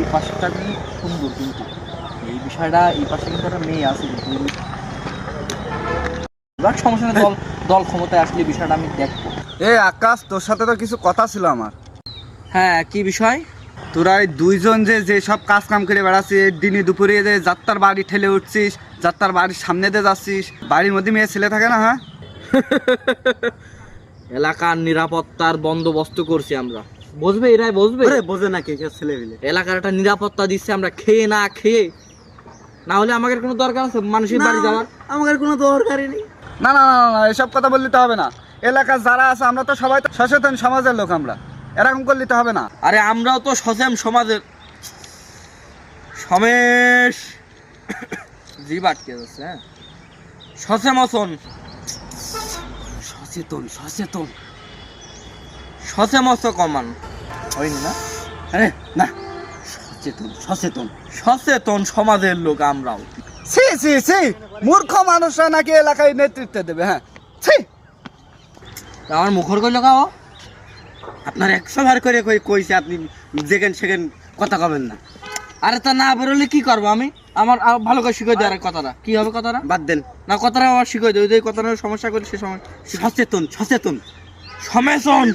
এই পাশটা কিন্তু সুন্দর, কিন্তু এই বিষয়টা এই পাশে কিন্তু একটা মেয়ে আছে, কিন্তু সমস্যা নেই, দল দল ক্ষমতায় আসলে বিষয়টা আমি দেখবো। এ আকাশ, তোর সাথে তো কিছু কথা ছিল আমার। হ্যাঁ, কি বিষয়? তোরা এই দুইজন যে সব কাজ কাম করে বেড়াচ্ছিস, দিনে দুপুরে যে যাত্রার বাড়ি ঠেলে উঠছিস, যাত্রার বাড়ির সামনে দিয়ে যাচ্ছিস, বাড়ির মধ্যে মেয়ে ছেলে থাকে না? হ্যাঁ, এলাকার নিরাপত্তার বন্দোবস্ত করছি আমরা, বুঝবে? এরাই বুঝবে, বোঝে না কে ছেলে মিলে। এলাকার একটা নিরাপত্তা দিচ্ছে আমরা, খেয়ে না খেয়ে। না হলে আমাদের কোনো দরকার আছে মানুষের বাড়ি যাওয়ার? আমাদের কোনো দরকারই নেই। না না না না, এসব কথা বললে তো হবে না। এলাকার যারা আছে আমরা তো সবাই তো সচেতন সমাজের লোক, আমরা এরকম করলে তো হবে না। আরে আমরাও তো সচেতন সমাজের সমেশ জিভ আটকে যাচ্ছে। হ্যাঁ, সচেতন সচেতন সচেতন সচেমত কমান হয়নি না? আরে না, সচেতন সচেতন সচেতন সমাজের লোক আমরাও। ছি ছি ছি, মূর্খ মানুষরা নাকি এলাকায় নেতৃত্ব দেবে? হ্যাঁ, ছি। আমার মুখর কইল খাও। আপনার 100 বার করে কইছে, আপনি যেখান সেখান কথা কবেন না। আরে তা না বেরোলে কি করবো আমি? আমার ভালো করে শিখাই দেয় কথাটা, কি হবে কথাটা? বাদ দেন না, কথাটা আমার শিখাই দেয়, যে কথাটা সমস্যা করে সে সময় সচেতন সচেতন সমেতন।